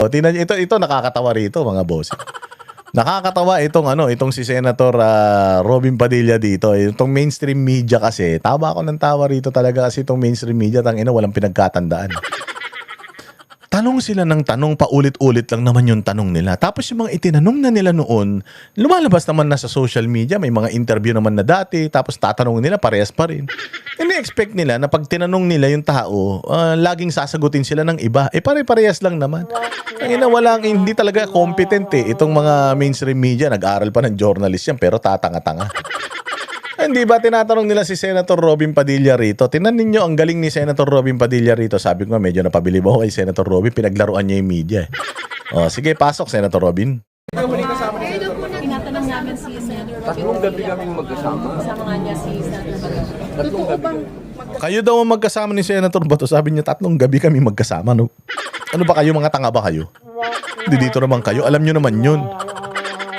O, tingnan niyo, ito nakakatawa rito, mga boss. Nakakatawa itong si Senator Robin Padilla dito. Itong mainstream media kasi, tawa ako ng tawa rito talaga kasi itong mainstream media, walang pinagkatandaan. Tanong sila ng tanong, paulit-ulit lang naman yung tanong nila. Tapos yung mga itinanong na nila noon, lumalabas naman na sa social media, may mga interview naman na dati, tapos tatanong nila, parehas pa rin. Ini-expect nila na pag tinanong nila yung tao, laging sasagutin sila ng iba. Pare-parehas lang naman. Hindi talaga competent itong mga mainstream media. Nag-aral pa ng journalist yan, pero tatanga-tanga. Hindi ba tinatanong nila si Senator Robin Padilla rito? Tingnan ninyo, ang galing ni Senator Robin Padilla rito. Sabi ko nga, medyo napabilib ako kay Senator Robin. Pinaglaruan niya yung media. Sige, pasok, Senator Robin. Tinatanong namin si Senator Robin. Tatlong gabi kaming magkasama. Kasama nga niya si Senator Bato. Tatlong gabi. Kayo daw ang magkasama ni Senator Bato. Sabi niya, 3 gabi kami magkasama. No? Ano ba kayo, mga tanga ba kayo? Hindi dito naman kayo. Alam nyo naman yun.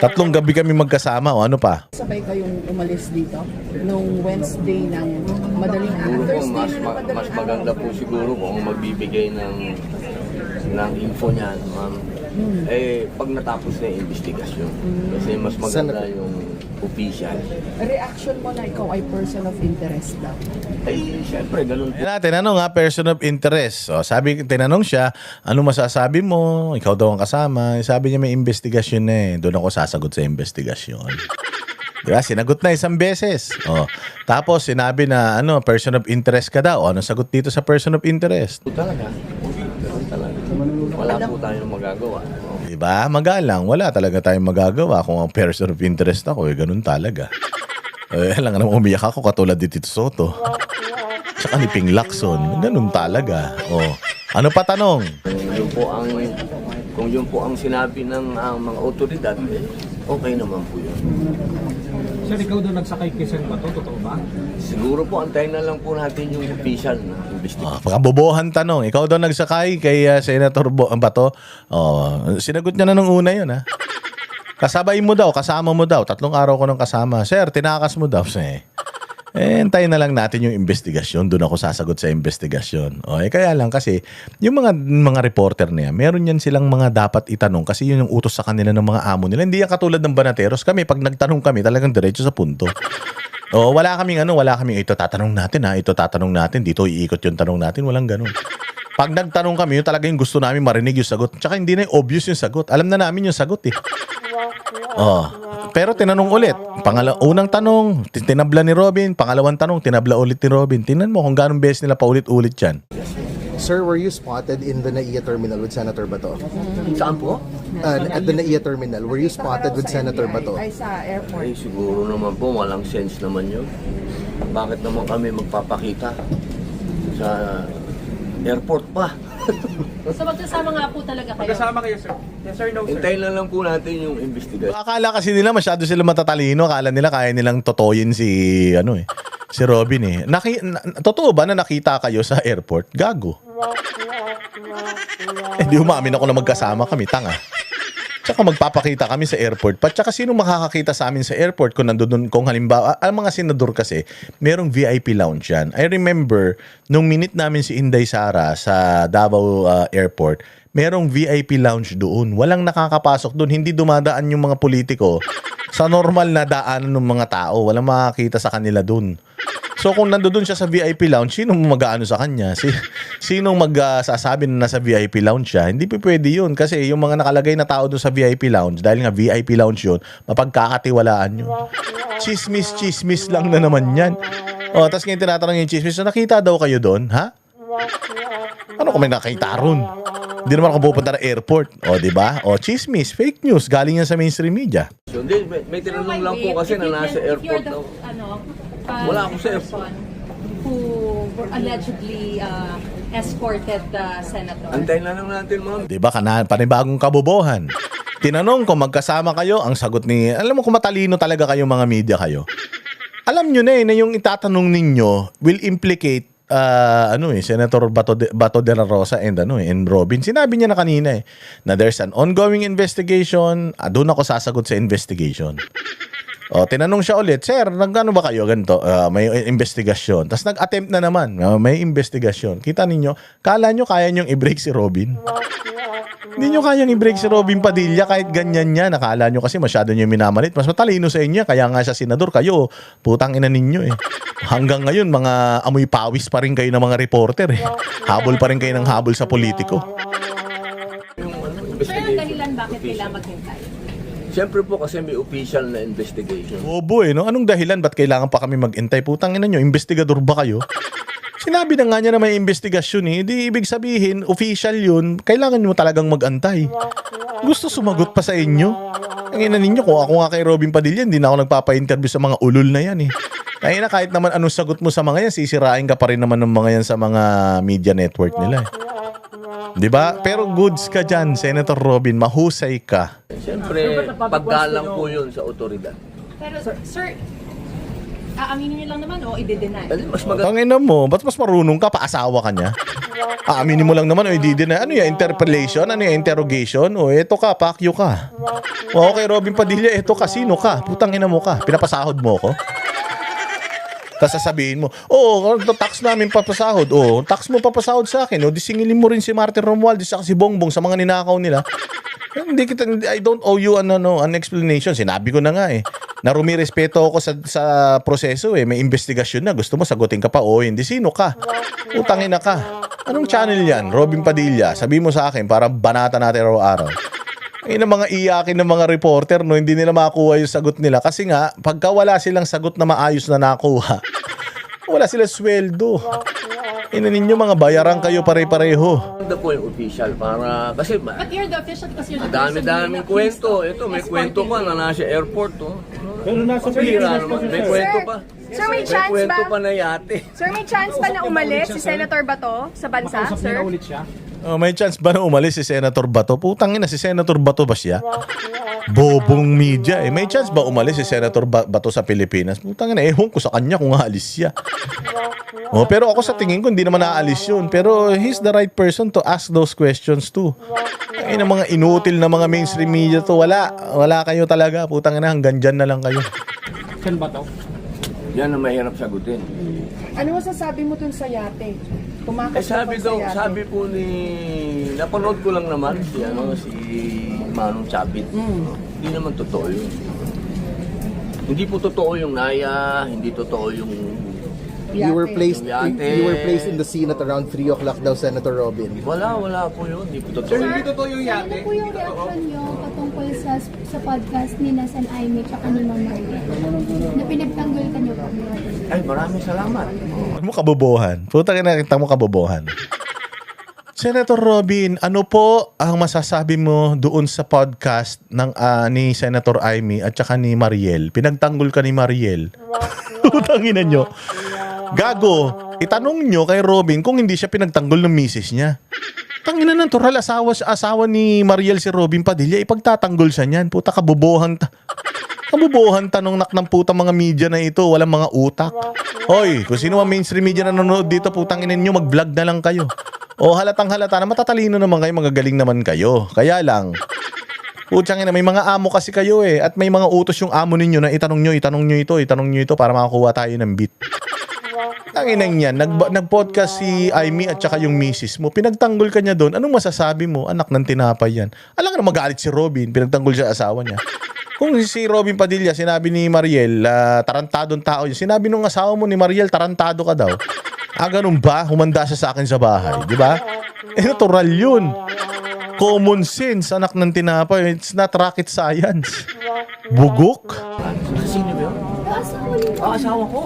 3 gabi kami magkasama o ano pa? Sabay kayong umalis dito nung Wednesday ng madaling araw. Siguro mas maganda po siguro kung magbibigay ng info niyan, ma'am. Pag natapos na yung investigasyon. Kasi mas maganda yung official. Reaction mo na ikaw ay person of interest daw. Siyempre, ganun po. Tinanong person of interest. Tinanong siya, ano masasabi mo? Ikaw daw ang kasama. Sabi niya may investigasyon na Doon ako sasagot sa investigasyon. Diba? Sinagot na 1 beses. Tapos sinabi na person of interest ka daw. Ano sagot dito sa person of interest? Talaga. Ganun talaga. Wala po tayong magagawa. Diba? Magalang. Wala talaga tayong magagawa kung ang person of interest ako. Ganun talaga. Alam nga naman umiyak ako katulad ni Tito Soto. Tsaka ni Ping Lacson. Ganun talaga. Ano pa tanong? Kung yun po ang sinabi ng mga otoridad, okay naman po yun. Sir, ikaw doon nagsakay kay Sen Bato, totoo ba? Siguro po, antayin na lang po natin yung official na investigation. Pagkabobohan tanong. Ikaw daw nagsakay kay Senator Bato. Sinagot niya na nung una yun, ha? Kasabay mo daw, kasama mo daw. 3 araw ko nang kasama. Sir, tinakas mo daw. Antayin na lang natin yung investigasyon. Doon ako sasagot sa investigasyon. Kaya lang kasi, yung mga reporter na yan, meron yan silang mga dapat itanong kasi yun yung utos sa kanila ng mga amo nila. Hindi yan katulad ng banateros. Kami, pag nagtanong kami, talagang diretso sa punto. Wala kaming ito tatanong natin ito tatanong natin, dito iikot yung tanong natin, walang ganun. Pag nagtanong kami, yun talaga yung gusto namin marinig yung sagot. Tsaka hindi na yung obvious yung sagot. Alam na namin yung sagot Pero tinanong ulit. Unang tanong, tinabla ni Robin. Pangalawang tanong, tinabla ulit ni Robin. Tingnan mo kung gano'ng beses nila paulit-ulit yan. Sir, were you spotted in the NAIA terminal with Senator Bato? Saan po? At the NAIA terminal, were you spotted with Senator Bato? Ay sa airport. Siguro naman po, walang sense naman yun. Bakit naman kami magpapakita sa airport pa? So magkasama nga po talaga kayo? Magkasama kayo, sir. Yes, sir, no, sir. Hintayin na lang po natin yung investigation. Akala kasi nila masyado sila matatalino. Akala nila kaya nilang totoyin si Robin Totoo ba na nakita kayo sa airport? Gago. Di umamin ako na magkasama kami. Tanga. Tsaka magpapakita kami sa airport. Tsaka sino makakakita sa amin sa airport kung nandun, kung halimbawa, ang mga senador kasi, merong VIP lounge yan. I remember, nung minute namin si Inday Sara sa Davao Airport, merong VIP lounge doon. Walang nakakapasok doon. Hindi dumadaan yung mga politiko sa normal na daanan ng mga tao. Walang makakita sa kanila doon. So kung nandoon siya sa VIP lounge, sinong mag-aano sa kanya? Sinong magsasabi na nasa VIP lounge siya? Hindi pa pwede yun kasi yung mga nakalagay na tao doon sa VIP lounge, dahil nga VIP lounge yun, mapagkakatiwalaan yun. Chismis lang na naman yan. Tapos ngayon tinatanong yung chismis, so nakita daw kayo doon, ha? Ano kung may nakita ron? Hindi naman ako pupunta ng airport. Diba? Chismis, fake news, galing yan sa mainstream media. So, may tinanong lang po kasi na nasa airport daw. Wala ako sa airport. Who allegedly escorted the senator. Antayin na lang natin, ma'am. Diba, panibagong kabobohan. Tinanong kung magkasama kayo, ang sagot alam mo kung matalino talaga kayo mga media kayo. Alam nyo na yung itatanong ninyo will implicate Senator Bato de la Rosa and Robin. Sinabi niya na kanina na there's an ongoing investigation. Doon ako sasagot sa investigation. Tinanong siya ulit, sir, nagano ba kayo ganito? May investigasyon. Tapos nag-attempt na naman. May investigasyon. Kita ninyo, kala nyo kaya nyong i-break si Robin? Hindi nyo kayang i-break si Robin Padilla kahit ganyan niya. Nakala nyo kasi masyado nyo minamalit. Mas matalino sa inyo, kaya nga siya senador. Kayo, putang ina ninyo eh. Hanggang ngayon, mga amoy pawis pa rin kayo ng mga reporter eh. Habol pa rin kayo ng habol sa politiko. Sir, ang dahilan bakit kailangan maghintay? Siyempre po kasi may official na investigation. Bobo eh, no? Anong dahilan? Ba't kailangan pa kami mag-intay? Putang ina nyo, investigador ba kayo? Sinabi na nga niya na may investigasyon eh. Di ibig sabihin, official yun. Kailangan mo talagang mag-antay. Gusto sumagot pa sa inyo? Ang ina ninyo, kung ako nga kay Robin Padilla, hindi na ako nagpapa-interview sa mga ulol na yan eh. Kaya na kahit naman anong sagot mo sa mga yan, sisirain ka pa rin naman ng mga yan sa mga media network nila eh. Diba? Pero goods ka dyan, Senator Robin. Mahusay ka. Siyempre, paggalang po yun sa otoridad. Pero sir, aaminin niyo lang naman o i-deny? Kasi mas maganda. Ang ina mo, ba't mas marunong ka? Paasawa ka niya? Aaminin mo lang naman o i-deny. Ano yan? Interpellation? Ano yan? Interrogation? O eto ka, pakyo ka. O okay, Robin Padilla, eto ka, sino ka? Putang ina mo ka. Pinapasahod mo ko? Tapos sasabihin mo, tax namin papasahod. Tax mo papasahod sa akin. Di singilin mo rin si Martin Romualdez at si Bongbong sa mga ninakaw nila. I don't owe you an explanation. Sinabi ko na nga eh. Na rumirespeto ako sa proseso eh. May investigasyon na. Gusto mo sagutin ka pa hindi. Sino ka? Utangin na ka. Anong channel yan? Robin Padilla. Sabi mo sa akin para banata natin araw-araw. Ayun ang mga iyakin ng mga reporter, no, hindi nila makuha yung sagot nila. Kasi nga, pagka wala silang sagot na maayos na nakuha, wala silang sweldo. Ina ninyo, mga bayaran kayo pare-pareho. Maganda po yung official para, kasi But you're the official kasi you're the person dami-daming kwento. Ito, may kwento pa na nasa airport. Pero nasa Pira Pilipinas naman. May kwento pa. Sir, may May chance kwento ba? pa na yate. Sir, may chance ba na umalis si Senator Bato sa bansa, Makausap niyo sir? na ulit siya. May chance ba na umalis si Senator Bato? Putang ina, si Senator Bato ba siya? Bobong media eh. May chance ba umalis si Senator Bato sa Pilipinas? Putang ina, ewan ko sa kanya kung aalis siya. Pero ako sa tingin ko hindi naman naaalis yun. Pero he's the right person to ask those questions too. Ay, ng mga inutil na mga mainstream media to, wala kayo talaga. Putang ina, hanggang dyan na lang kayo. Saan ba to? Yan ang mahirap sagutin. Ano masasabi mo dun sa yate? Tumakas ka Sabi pa sa daw, yate. sabi po napanood ko lang naman si Manong Chabit. Hindi naman totoo yun. Hindi po totoo yung naya, hindi totoo yung You were placed Yate. you were placed in the scene at around 3 o'clock daw, Senator Robin. wala po yun. Hindi po totoo. Hindi totoo yung Ano po yung reaction nyo patungkol sa podcast ni Nasan Aimee at ni Ma'am Mariel? Na pinagtanggol ka nyo po. Ay, maraming salamat. Ano mo kabobohan? Putang ina, kita mo kabobohan. Senator Robin, ano po ang masasabi mo doon sa podcast ng ni Senator Aimee at saka ni Mariel? Pinagtanggol ka ni Mariel. Putangina nyo. Gago, itanong nyo kay Robin kung hindi siya pinagtanggol ng misis niya. Tangina natural, asawa ni Mariel si Robin Padilla, ipagtatanggol siya niyan. Puta, kabobohan tanong nak ng puta mga media na ito, walang mga utak. Hoy, kung sino ang mainstream media na nanonood dito, putang ina nyo, mag-vlog na lang kayo. O halatang halata na matatalino naman kayo, magagaling naman kayo. Kaya lang, putsang ina, may mga amo kasi kayo eh. At may mga utos yung amo ninyo na itanong nyo ito para makakuha tayo ng beat. Ang inang yan, nag-podcast si Aimee at saka yung misis mo. Pinagtanggol ka niya doon. Anong masasabi mo? Anak ng tinapay yan. Alam nga na magalit si Robin. Pinagtanggol siya asawa niya. Kung si Robin Padilla, sinabi ni Mariel, tarantadong tao yun. Sinabi nung asawa mo ni Mariel, tarantado ka daw. Ganun ba? Humanda siya sa akin sa bahay. Di ba? Natural yun. Common sense, anak ng tinapay. It's not rocket science. Bugok? Sino ba yun? Asawa niyo po. Asawa ko.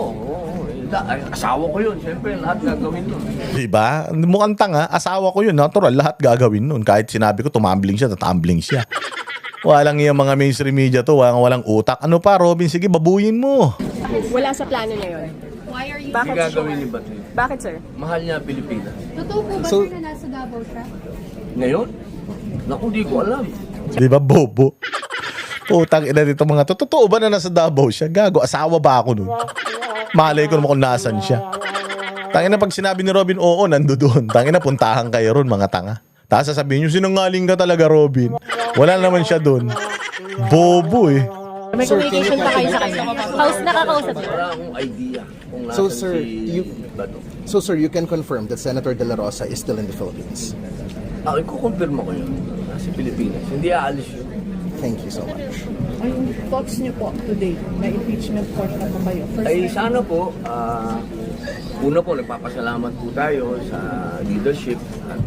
Asawa ko yun. Siyempre, lahat gagawin nun. Diba? Mukhang tanga, asawa ko yun. Natural, lahat gagawin nun. Kahit sinabi ko, tumambling siya, tatambling siya. Walang yung mga mainstream media to, walang utak. Ano pa, Robin? Sige, babuyin mo. Wala sa plano niya yun. Why are you... Hindi gagawin ni Bato. Bakit, sir? Mahal niya Pilipinas. Totoo po ba sir na nasa Davao siya? Ngayon? Naku, di ko alam. Diba, bobo? Putang ina dito mga to. Totoo ba na nasa Davao siya? Gago, asawa ba ako nun? Malay ko naman kung nasan siya. Tangina pag sinabi ni Robin, oo, nando doon. Tangina, puntahan kayo ron, mga tanga. Tapos sasabihin nyo, sinungaling ka talaga, Robin. Wala naman siya doon. Bobo eh. May communication pa kayo sa kanya. Nakakausap niyo. Wala akong idea kung nasan So, sir, si Bato. So sir, you can confirm that Senator De La Rosa is still in the Philippines. Ikukumpirma ko yun. sa Pilipinas. Hindi aalis yun. Thank you so much. Ang thoughts niyo po today na impeachment court na po kayo? First Ay time. sana po, una po nagpapasalamat po tayo sa leadership at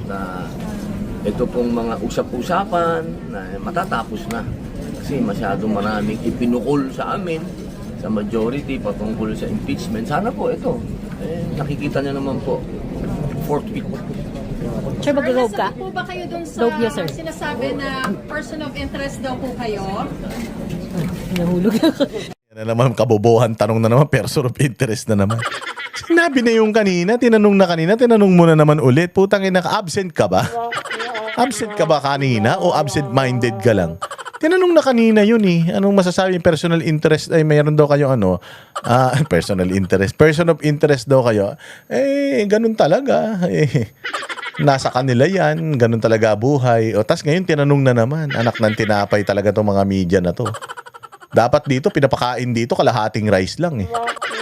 ito pong mga usap-usapan na matatapos na. Kasi masyadong maraming ipinukol sa amin, sa majority patungkol sa impeachment. Sana po ito, nakikita niyo naman po, fourth week. Sir, mag-robe ka? Nasagot po ba kayo dun sa Robe niya, sir. sinasabi na person of interest daw po kayo? Nahulog ako. Yan na naman, kabobohan tanong na naman, person of interest na naman. Sinabi na yung kanina, tinanong mo na naman ulit. Putang ina ka, absent ka ba? Absent ka ba kanina o absent-minded ka lang? Tinanong na kanina yun eh. Anong masasabi yung personal interest? Ay, mayroon daw kayo personal interest. Person of interest daw kayo. Ganun talaga. Nasa kanila yan. Ganun talaga buhay. O, tas ngayon tinanong na naman. Anak ng tinapay talaga tong mga media na to. Dapat dito, pinapakain dito, kalahating rice lang eh.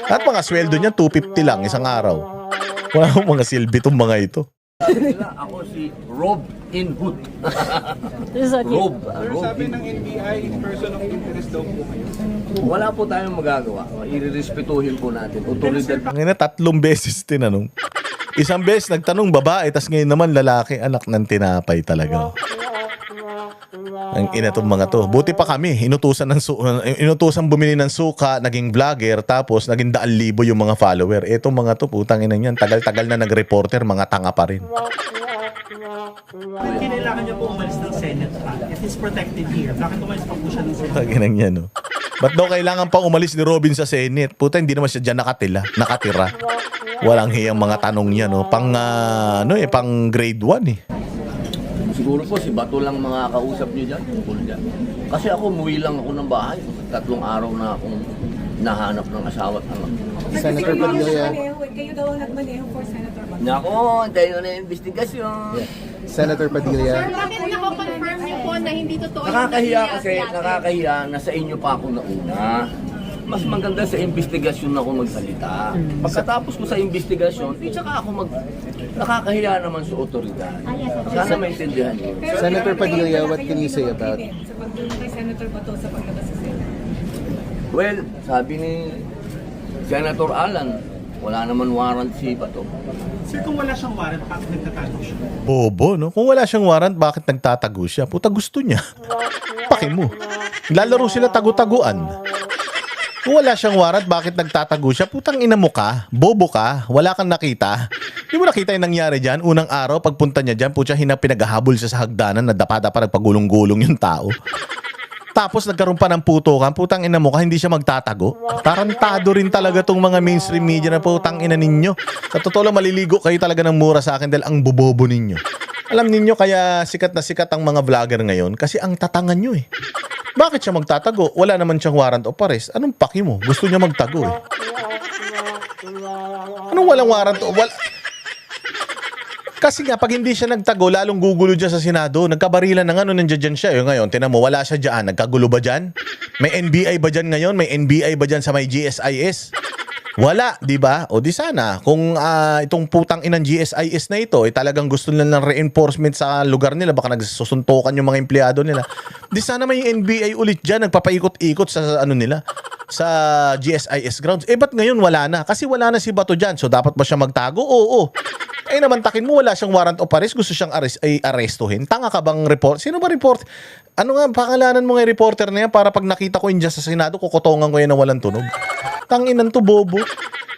At mga sweldo niya, 250 lang isang araw. Wala akong mga silbi tong mga ito. Sabi nila, ako si Robin Hood. Sabi ng NBI, person of interest daw po kayo. Wala po tayong magagawa. Irerespetuhin po natin. Otoridad Ang ina, 3 beses tinanong. Isang beses nagtanong babae, tas ngayon naman lalaki, anak ng tinapay talaga. Ang ina tong mga to. Buti pa kami, inutusan bumili ng suka, naging vlogger, tapos naging 1,000 yung mga follower. Etong mga to, putang ina niyan, tagal-tagal na nag-reporter, mga tanga pa rin. Kailangan niya po umalis ng Senate pa. It is protected here. Bakit umalis pa po siya ng Senate? Putang ina niya, no? Ba't daw kailangan pang umalis ni Robin sa Senate? Puta, hindi naman siya dyan nakatira. Walang hiyang mga tanong niya, no? Pang grade 1 eh. Siguro po si Bato lang mga kausap niyo dyan, tungkol dyan. Kasi ako, umuwi lang ako ng bahay. 3 araw na akong nahanap ng asawa at anak. Senator Padilla. Kayo daw ang nagmaneho for Senator Bato. Nako, hintayin ko na yung investigasyon. Senator Padilla. Bakit nako-confirm niyo po na hindi totoo Nakakahiya kasi, nakakahiya na sa inyo pa ako nauna. Mas maganda sa investigasyon ako magsalita. Pagkatapos ko sa investigasyon, tsaka ako nakakahiya naman sa otoridad. Sana maintindihan niyo. Senator Padilla, what can you say about sa pagdulong kay Senator Bato sa paglabas sa Senate? Well, sabi ni Senator Alan, wala naman warrant si Bato. Sir, kung wala siyang warrant, bakit nagtatago siya? Bobo, no? Kung wala siyang warrant, bakit nagtatago siya? Puta, gusto niya. Paki mo. Lalaro sila tagu-taguan. Kung wala siyang warrant, bakit nagtatago siya? Putang ina mo ka, bobo ka, wala kang nakita. Di mo nakita yung nangyari dyan? Unang araw, pagpunta niya dyan, putya, pinaghahabol siya sa hagdanan na dapa-dapa nagpagulong-gulong yung tao. Tapos nagkaroon pa ng putukan, putang ina mo ka, hindi siya magtatago. Tarantado rin talaga tong mga mainstream media na putang ina ninyo. Sa totoo lang, maliligo kayo talaga ng mura sa akin dahil ang bobobo ninyo. Alam ninyo kaya sikat na sikat ang mga vlogger ngayon kasi ang tatangan nyo eh. Bakit siya magtatago? Wala naman siyang warrant of arrest. Anong paki mo? Gusto niya magtago eh. Anong walang warrant? Kasi nga, pag hindi siya nagtago, lalong gugulo dyan sa Senado. Nagkabarilan na nga, nandiyan dyan siya. Ngayon, tinan mo, wala siya dyan. Nagkagulo ba dyan? May NBI ba dyan ngayon? May NBI ba dyan sa may GSIS? Wala, di ba? O di sana, kung itong putang inang GSIS na ito, talagang gusto nila ng reinforcement sa lugar nila, baka nagsusuntukan yung mga empleyado nila. Di sana may NBI ulit dyan, nagpapaikot-ikot sa nila, sa GSIS grounds. Ba't ngayon wala na? Kasi wala na si Bato dyan, so dapat ba siya magtago? Oo. Naman takin mo, wala siyang warrant of arrest, gusto siyang arestuhin. Tanga ka bang report? Sino ba report? Ano nga, pangalanan mo nga yung reporter na yan para pag nakita ko yun dyan sa Senado, kukutongan ko yan na walang tunog. Tanginan to, bobo.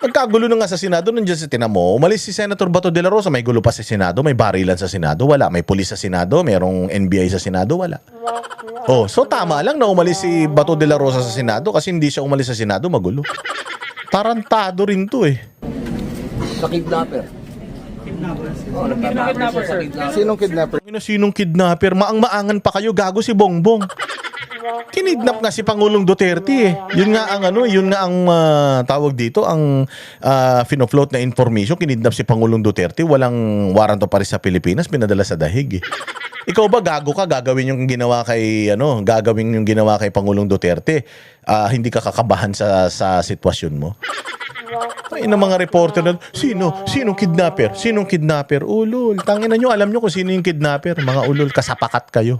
Nagkagulo na nga sa Senado, nandiyan sa tinamo. Umalis si Senator Bato de la Rosa, may gulo pa sa Senado, may barilan sa Senado, wala. May pulis sa Senado, mayroong NBI sa Senado, wala. Oh, so tama lang na umalis si Bato de la Rosa sa Senado kasi hindi siya umalis sa Senado, magulo. Tarantado rin to eh. Sa kidnapper. Nagtatakot siya sa kidnapper. Sinong kidnapper? Sinong kidnapper? Maang-maangan pa kayo, gago si Bongbong. Kinidnap nga si Pangulong Duterte eh. Yun nga ang tawag dito, ang finofloat na information, kinidnap si Pangulong Duterte, walang warrant of arrest sa Pilipinas, pinadala sa dahig eh. Ikaw ba gago ka, gagawin yung ginawa kay Pangulong Duterte? Hindi ka kakabahan sa sitwasyon mo? Tangin ng mga reporter na, Sinong kidnapper? Sinong kidnapper? Ulol. Tangin na nyo, alam nyo kung sino yung kidnapper. Mga ulol, kasapakat kayo.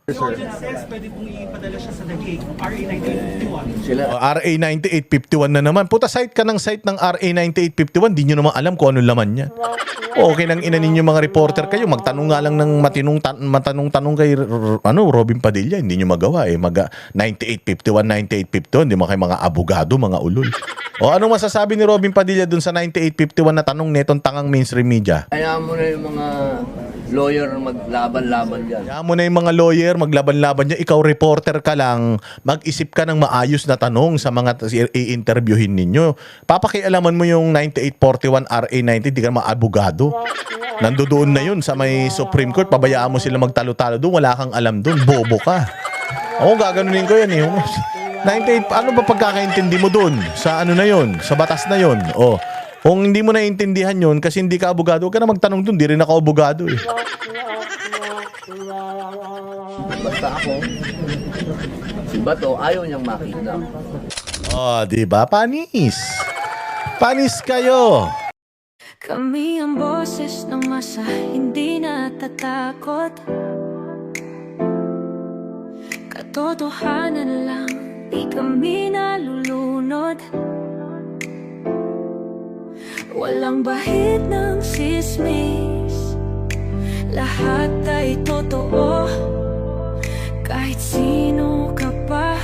The ordinance says pwede pong ipadala siya sa The Hague, RA 1951. Sila, RA 9851 na naman. Puta, site ka ng site ng RA 9851, di nyo naman alam kung anong laman niya. Okay nang ina ninyo mga reporter kayo, magtanong nga lang ng matanong kay Robin Padilla, hindi nyo magawa eh. 9851, di mo kayo mga abogado, mga ulol. O anong masasabi ni Robin Padilla dun sa 9851 na tanong netong tangang mainstream media? kaya mo na yung mga lawyer maglaban-laban dyan. Kaya mo na yung mga lawyer, maglaban-laban niya. Ikaw, reporter ka lang, mag-isip ka ng maayos na tanong sa mga i-interviewin ninyo. Papakialaman mo yung 9841 RA 90, di ka maabogado. Nandoon na yun sa may Supreme Court, pabayaan mo sila magtalo-talo doon, wala kang alam doon, bobo ka. Ako, gaganunin ko yan eh. 98, ano ba pagkakaintindi mo doon? Sa ano na yun? Sa batas na yun? O, kung hindi mo naiintindihan yun kasi hindi ka abogado, huwag ka na magtanong doon, di rin ako abogado eh. Basta ako, si Bato ayaw niyang makita. Oh, di ba? Panis. Panis kayo. Kami ang boses ng masa, hindi natatakot. Katotohanan lang, di kami nalulunod. Walang bahid ng sismis, lahat ay totoo. Kahit sino ka pa,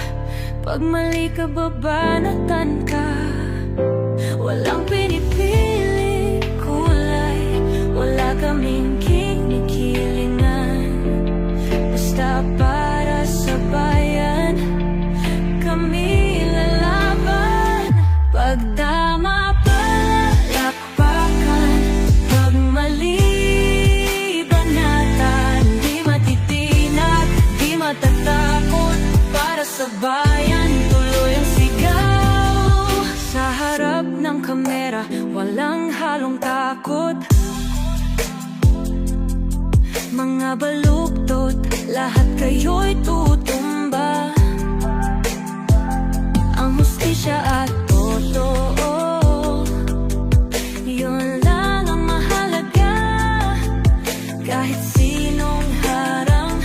pag mali ka babanatan ka. Walang pinipili kulay, wala kaming kinikilingan. Basta para sa bayan, kami lalaban. Pagdama palakpakan, pag mali banatan. Di matitinag, di matatakot, para sa bayan tuloy ang sigaw. Sa harap ng kamera, walang halong takot. Mga baluktot, lahat kayo'y tutumba. Ang hustisya at totoo, yun lang ang mahalaga. Kahit sinong harang,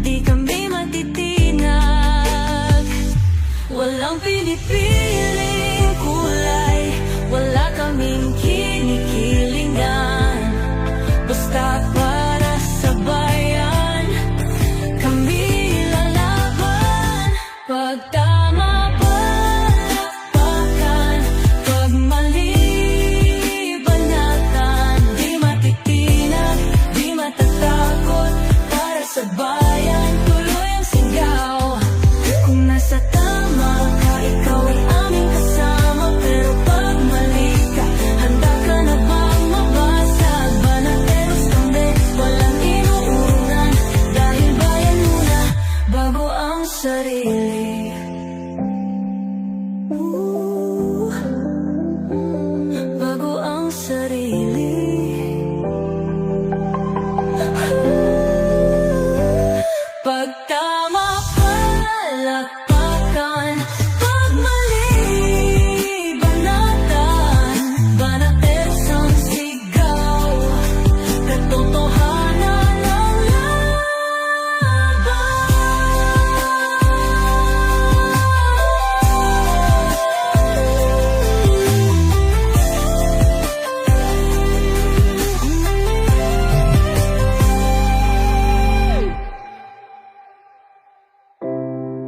di kami matitinag. Walang pinipiling kulay, wala kaming kinikilingan. Basta para sa bayan, kami lalaban. Pag tama palakpakan, pag mali banatan. Di matitinag, di matatakot, para sa bayan tuloy ang sigaw. Kung nasa tama ka, ikaw ay aming kasama. Pero pag mali ka, handa ka na bang mabasag? Banateros kami, walang inuunan. Dahil bayan muna, bago ang sarili. Bago ang sarili. Pag tama palakpakan, pag mali banatan. Banateros ang sigaw, katotohanan ang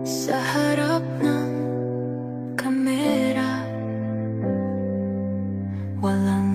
sa harap ng kamera, walang